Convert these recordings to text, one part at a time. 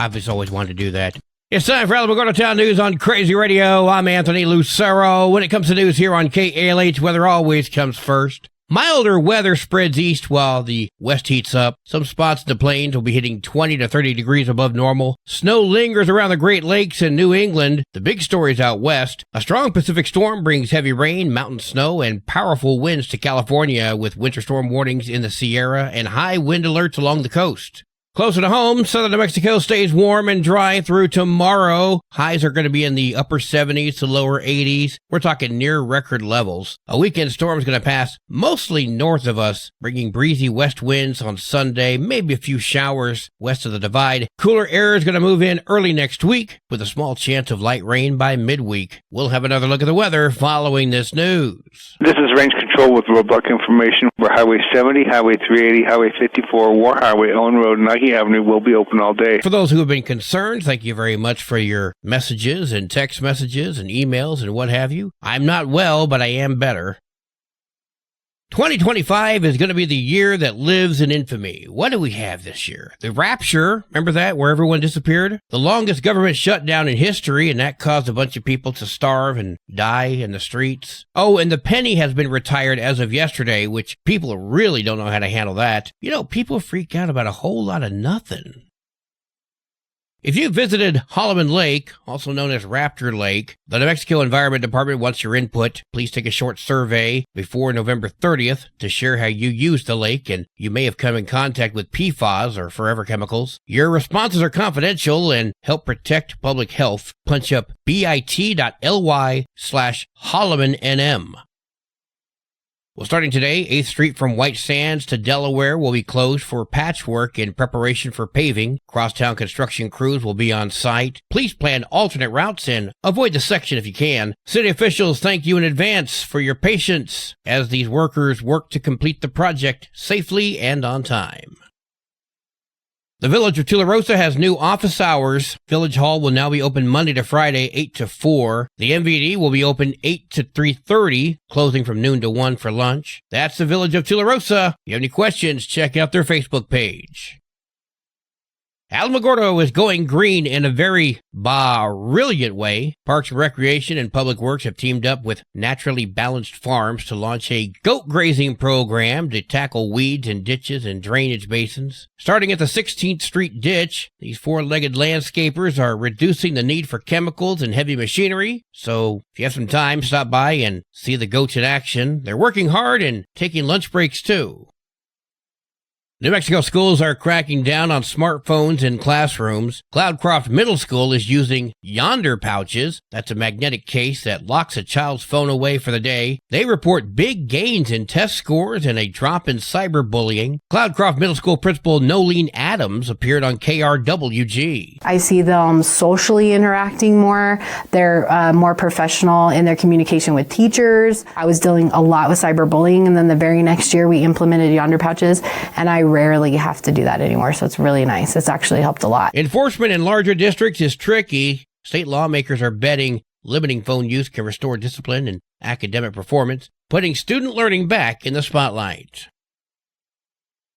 I've just always wanted to do that. It's time for Alamogordo Town News on Crazy Radio. I'm Anthony Lucero. When it comes to news here on KALH, weather always comes first. Milder weather spreads east while the west heats up. Some spots in the plains will be hitting 20 to 30 degrees above normal. Snow lingers around the Great Lakes and New England. The big stories out west. A strong Pacific storm brings heavy rain, mountain snow, and powerful winds to California with winter storm warnings in the Sierra and high wind alerts along the coast. Closer to home, southern New Mexico stays warm and dry through tomorrow. Highs are going to be in the upper 70s to lower 80s. We're talking near record levels. A weekend storm is going to pass mostly north of us, bringing breezy west winds on Sunday, maybe a few showers west of the divide. Cooler air is going to move in early next week with a small chance of light rain by midweek. We'll have another look at the weather following this news. This is Range Control with roadblock information for Highway 70, Highway 380, Highway 54, War Highway, Owen Road, and Avenue will be open all day. For those who have been concerned, thank you very much for your messages and text messages and emails and what have you. I'm not well, but I am better. 2025 is going to be the year that lives in infamy. What do we have this year? The Rapture, remember that, where everyone disappeared? The longest government shutdown in history, and that caused a bunch of people to starve and die in the streets. Oh, and the penny has been retired as of yesterday, which people really don't know how to handle that. You know, people freak out about a whole lot of nothing. If you visited Holloman Lake, also known as Raptor Lake, the New Mexico Environment Department wants your input. Please take a short survey before November 30th to share how you used the lake, and you may have come in contact with PFAS or forever chemicals. Your responses are confidential and help protect public health. Punch up bit.ly/HollomanNM. Well, starting today, 8th Street from White Sands to Delaware will be closed for patchwork in preparation for paving. Crosstown construction crews will be on site. Please plan alternate routes and avoid the section if you can. City officials thank you in advance for your patience as these workers work to complete the project safely and on time. The Village of Tularosa has new office hours. Village Hall will now be open Monday to Friday, 8 to 4. The MVD will be open 8 to 3:30, closing from noon to 1 for lunch. That's the Village of Tularosa. If you have any questions, check out their Facebook page. Alamogordo is going green in a very brilliant way. Parks and Recreation and Public Works have teamed up with Naturally Balanced Farms to launch a goat grazing program to tackle weeds in ditches and drainage basins. Starting at the 16th Street ditch, these four-legged landscapers are reducing the need for chemicals and heavy machinery. So if you have some time, stop by and see the goats in action. They're working hard and taking lunch breaks too. New Mexico schools are cracking down on smartphones in classrooms. Cloudcroft Middle School is using Yonder pouches. That's a magnetic case that locks a child's phone away for the day. They report big gains in test scores and a drop in cyberbullying. Cloudcroft Middle School Principal Nolene Adams appeared on KRWG. I see them socially interacting more. They're more professional in their communication with teachers. I was dealing a lot with cyberbullying, and then the very next year we implemented Yonder pouches, and I rarely have to do that anymore, so it's really nice. It's actually helped a lot. Enforcement in larger districts is tricky. State lawmakers are betting limiting phone use can restore discipline and academic performance, putting student learning back in the spotlight.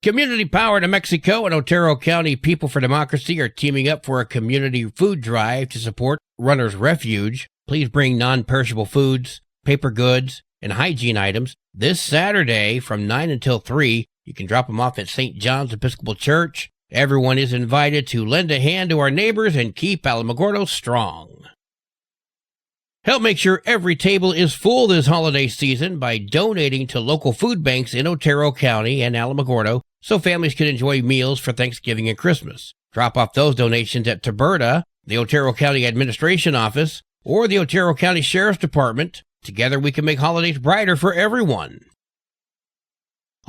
Community Power New Mexico and Otero County People for Democracy are teaming up for a community food drive to support Runner's Refuge. Please bring non-perishable foods, paper goods, and hygiene items this Saturday from 9 until 3. You can drop them off at St. John's Episcopal Church. Everyone is invited to lend a hand to our neighbors and keep Alamogordo strong. Help make sure every table is full this holiday season by donating to local food banks in Otero County and Alamogordo so families can enjoy meals for Thanksgiving and Christmas. Drop off those donations at Taberta, the Otero County Administration Office, or the Otero County Sheriff's Department. Together we can make holidays brighter for everyone.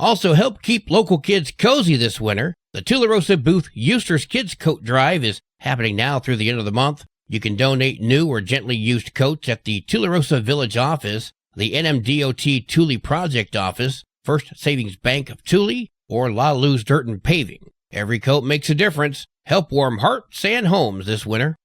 Also, help keep local kids cozy this winter. The Tularosa Booth Euster's Kids Coat Drive is happening now through the end of the month. You can donate new or gently used coats at the Tularosa Village office, the NMDOT Thule Project office, First Savings Bank of Thule, or La Luz Dirt and Paving. Every coat makes a difference. Help warm hearts and homes this winter.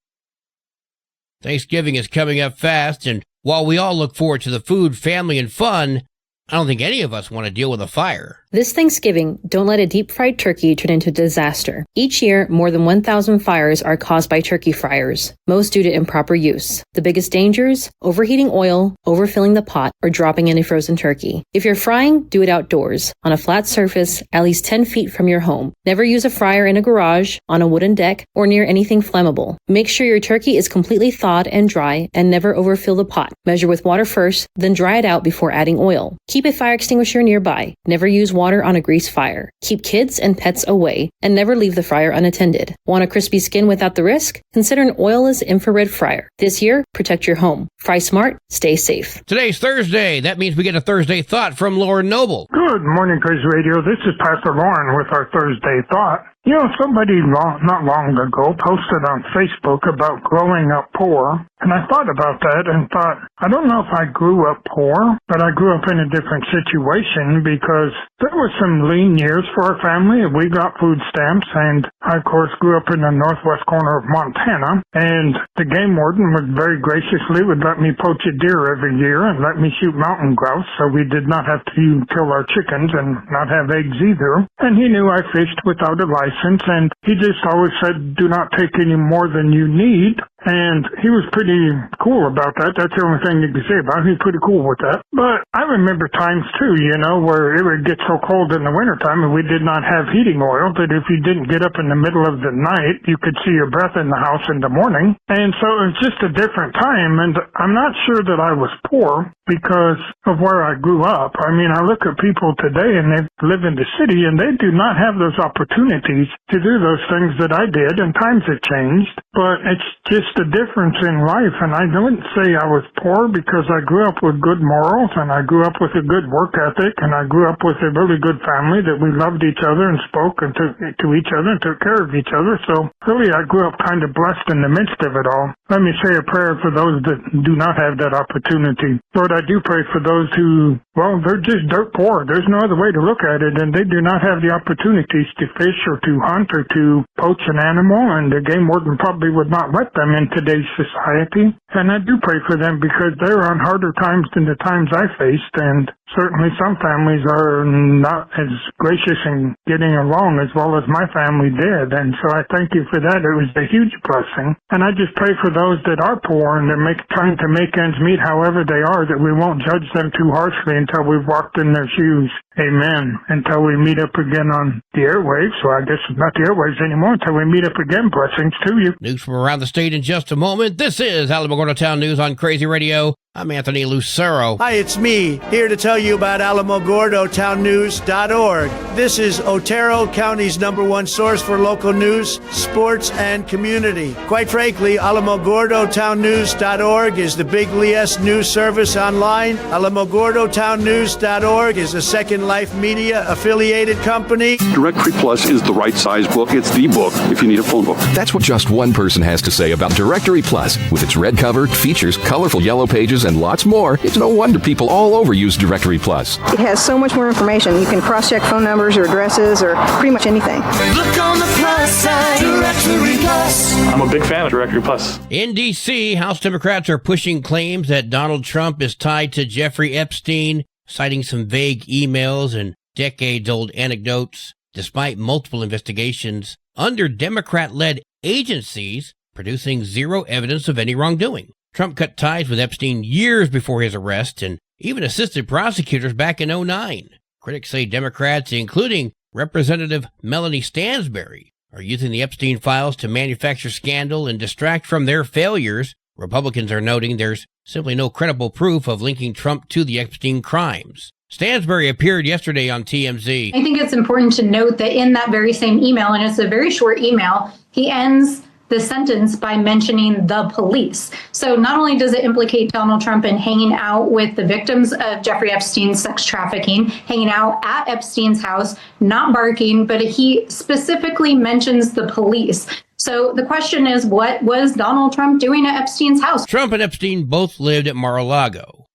Thanksgiving is coming up fast, and while we all look forward to the food, family, and fun, I don't think any of us want to deal with a fire. This Thanksgiving, don't let a deep-fried turkey turn into a disaster. Each year, more than 1,000 fires are caused by turkey fryers, most due to improper use. The biggest dangers? Overheating oil, overfilling the pot, or dropping in a frozen turkey. If you're frying, do it outdoors, on a flat surface, at least 10 feet from your home. Never use a fryer in a garage, on a wooden deck, or near anything flammable. Make sure your turkey is completely thawed and dry, and never overfill the pot. Measure with water first, then dry it out before adding oil. Keep a fire extinguisher nearby. Never use water on a grease fire. Keep kids and pets away, and never leave the fryer unattended. Want a crispy skin without the risk? Consider an oilless infrared fryer. This year, protect your home. Fry smart, stay safe. Today's Thursday. That means we get a Thursday thought from Lauren Noble. Good morning, Crazy Radio. This is Pastor Lauren with our Thursday thought. You know, somebody not long ago posted on Facebook about growing up poor, and I thought about that and thought, I don't know if I grew up poor, but I grew up in a different situation because there were some lean years for our family. We got food stamps, and I, of course, grew up in the northwest corner of Montana, and the game warden would very graciously would let me poach a deer every year and let me shoot mountain grouse, so we did not have to kill our chickens and not have eggs either. And he knew I fished without a license, and he just always said, do not take any more than you need. And he was pretty cool about that. That's the only thing you could say about it. He's pretty cool with that. But I remember times too, you know, where it would get so cold in the wintertime and we did not have heating oil that if you didn't get up in the middle of the night, you could see your breath in the house in the morning. And so it was just a different time. And I'm not sure that I was poor because of where I grew up. I mean, I look at people today and they live in the city and they do not have those opportunities to do those things that I did. And times have changed, but it's just a difference in life. And I wouldn't say I was poor because I grew up with good morals and I grew up with a good work ethic and I grew up with a really good family that we loved each other and spoke and to each other and took care of each other. So really I grew up kind of blessed in the midst of it all. Let me say a prayer for those that do not have that opportunity. Lord, I do pray for those who, well, they're just dirt poor. There's no other way to look at it, and they do not have the opportunities to fish or to hunt or to poach an animal, and the game warden probably would not let them in today's society. And I do pray for them because they're on harder times than the times I faced, and certainly some families are not as gracious in getting along as well as my family did. And so I thank you for that. It was a huge blessing. And I just pray for those that are poor and they're trying to make ends meet however they are, that we won't judge them too harshly until we've walked in their shoes. Amen. Until we meet up again on the airwaves. So I guess it's not the airwaves anymore. Until we meet up again, blessings to you. News from around the state in just a moment. This is Alamogordo Town News on Crazy Radio. I'm Anthony Lucero. Hi, it's me, here to tell you about AlamogordoTownNews.org. This is Otero County's #1 source for local news, sports, and community. Quite frankly, AlamogordoTownNews.org is the big LES news service online. AlamogordoTownNews.org is a Second Life Media affiliated company. Directory Plus is the right size book. It's the book if you need a phone book. That's what just one person has to say about Directory Plus. With its red cover, features, colorful yellow pages, and lots more, it's no wonder people all over use Directory Plus. It has so much more information. You can cross-check phone numbers or addresses or pretty much anything. Look on the plus side, Directory Plus. I'm a big fan of Directory Plus. In D.C., House Democrats are pushing claims that Donald Trump is tied to Jeffrey Epstein, citing some vague emails and decades-old anecdotes, despite multiple investigations under Democrat-led agencies producing zero evidence of any wrongdoing. Trump cut ties with Epstein years before his arrest and even assisted prosecutors back in 2009. Critics say Democrats, including Representative Melanie Stansbury, are using the Epstein files to manufacture scandal and distract from their failures. Republicans are noting there's simply no credible proof of linking Trump to the Epstein crimes. Stansbury appeared yesterday on TMZ. I think it's important to note that in that very same email, and it's a very short email, he ends the sentence by mentioning the police. So not only does it implicate Donald Trump in hanging out with the victims of Jeffrey Epstein's sex trafficking, hanging out at Epstein's house, not barking, but he specifically mentions the police. So the question is, what was Donald Trump doing at Epstein's house? Trump and Epstein both lived at Mar-a-Lago.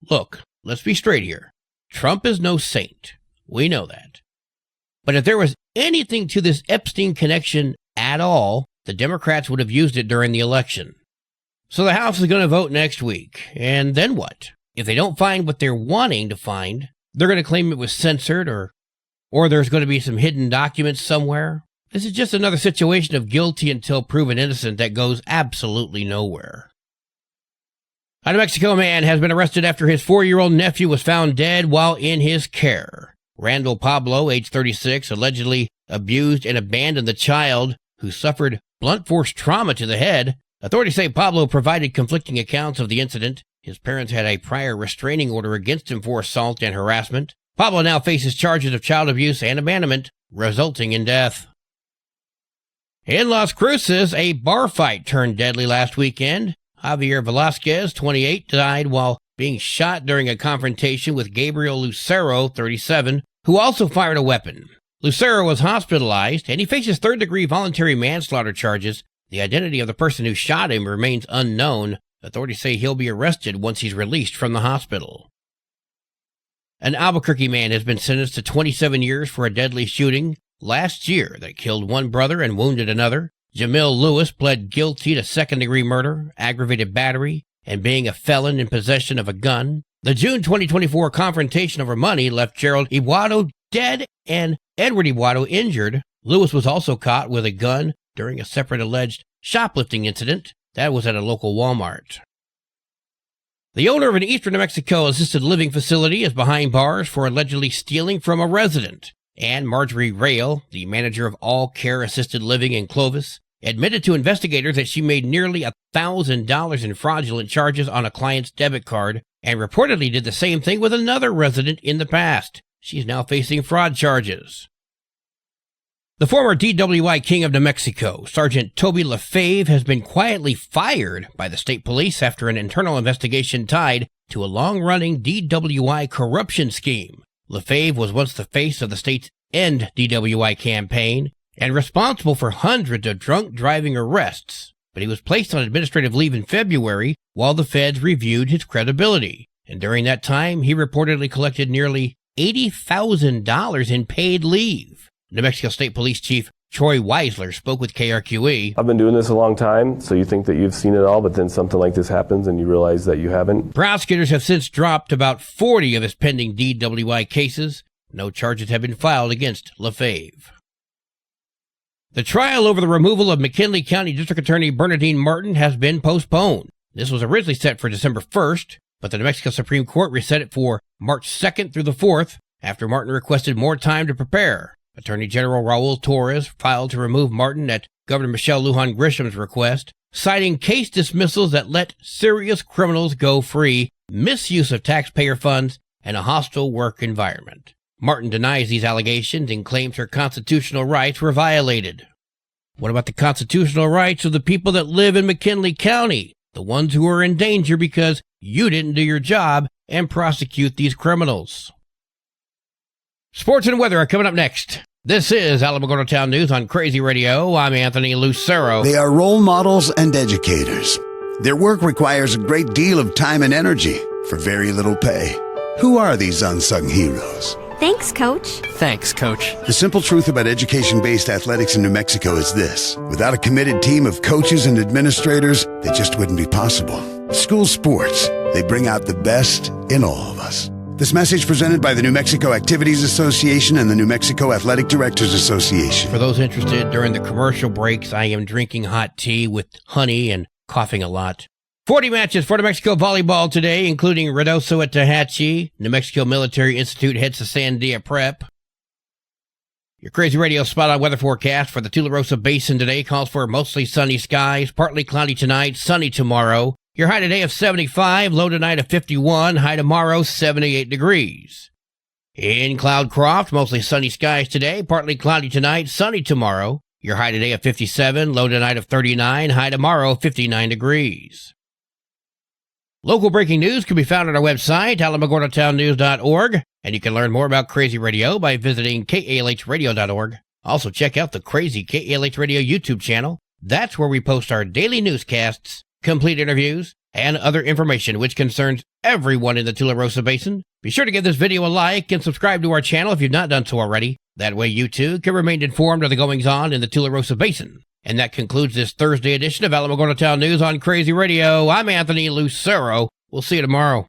Look, let's be straight here. Trump is no saint. We know that. But if there was anything to this Epstein connection at all, the Democrats would have used it during the election. So the House is going to vote next week. And then what? If they don't find what they're wanting to find, they're going to claim it was censored or or there's going to be some hidden documents somewhere. This is just another situation of guilty until proven innocent that goes absolutely nowhere. A New Mexico man has been arrested after his 4-year-old nephew was found dead while in his care. Randall Pablo, age 36, allegedly abused and abandoned the child, who suffered blunt force trauma to the head. Authorities say Pablo provided conflicting accounts of the incident. His parents had a prior restraining order against him for assault and harassment. Pablo now faces charges of child abuse and abandonment, resulting in death. In Las Cruces, a bar fight turned deadly last weekend. Javier Velasquez, 28, died while being shot during a confrontation with Gabriel Lucero, 37, who also fired a weapon. Lucero was hospitalized, and he faces third-degree voluntary manslaughter charges. The identity of the person who shot him remains unknown. Authorities say he'll be arrested once he's released from the hospital. An Albuquerque man has been sentenced to 27 years for a deadly shooting last year that killed one brother and wounded another. Jamil Lewis pled guilty to second-degree murder, aggravated battery, and being a felon in possession of a gun. The June 2024 confrontation over money left Gerald Iguado dead and Edward Iguado injured. Lewis was also caught with a gun during a separate alleged shoplifting incident that was at a local Walmart. The owner of an eastern New Mexico assisted living facility is behind bars for allegedly stealing from a resident. And Marjorie Rail, the manager of All Care Assisted Living in Clovis, admitted to investigators that she made nearly $1,000 in fraudulent charges on a client's debit card and reportedly did the same thing with another resident in the past. She's now facing fraud charges. The former DWI King of New Mexico, Sergeant Toby LaFave, has been quietly fired by the state police after an internal investigation tied to a long-running DWI corruption scheme. LaFave was once the face of the state's End DWI campaign and responsible for hundreds of drunk driving arrests, but he was placed on administrative leave in February while the feds reviewed his credibility. And during that time, he reportedly collected nearly $80,000 in paid leave. New Mexico State Police Chief Troy Weisler spoke with KRQE. I've been doing this a long time, so you think that you've seen it all, but then something like this happens and you realize that you haven't. Prosecutors have since dropped about 40 of his pending DWI cases. No charges have been filed against LaFave. The trial over the removal of McKinley County District Attorney Bernadine Martin has been postponed. This was originally set for December 1st, but the New Mexico Supreme Court reset it for March 2nd through the 4th after Martin requested more time to prepare. Attorney General Raul Torres filed to remove Martin at Governor Michelle Lujan Grisham's request, citing case dismissals that let serious criminals go free, misuse of taxpayer funds, and a hostile work environment. Martin denies these allegations and claims her constitutional rights were violated. What about the constitutional rights of the people that live in McKinley County, the ones who are in danger because you didn't do your job and prosecute these criminals? Sports and weather are coming up next. This is Alamogordo Town News on Crazy Radio. I'm Anthony Lucero. They are role models and educators. Their work requires a great deal of time and energy for very little pay. Who are these unsung heroes? Thanks, Coach. Thanks, Coach. The simple truth about education-based athletics in New Mexico is this. Without a committed team of coaches and administrators, it just wouldn't be possible. School sports, they bring out the best in all of us. This message presented by the New Mexico Activities Association and the New Mexico Athletic Directors Association. For those interested, during the commercial breaks, I am drinking hot tea with honey and coughing a lot. 40 matches for New Mexico volleyball today, including Redoso at Tehachapi. New Mexico Military Institute heads to Sandia Prep. Your Crazy Radio spot-on weather forecast for the Tularosa Basin today calls for mostly sunny skies, partly cloudy tonight, sunny tomorrow. Your high today of 75, low tonight of 51, high tomorrow 78 degrees. In Cloudcroft, mostly sunny skies today, partly cloudy tonight, sunny tomorrow. Your high today of 57, low tonight of 39, high tomorrow 59 degrees. Local breaking news can be found on our website, alamogordotownnews.org, and you can learn more about Crazy Radio by visiting kalhradio.org. Also, check out the Crazy KALH Radio YouTube channel. That's where we post our daily newscasts, complete interviews, and other information which concerns everyone in the Tularosa Basin. Be sure to give this video a like and subscribe to our channel if you've not done so already. That way you too can remain informed of the goings-on in the Tularosa Basin. And that concludes this Thursday edition of Alamogordo Town News on Crazy Radio. I'm Anthony Lucero. We'll see you tomorrow.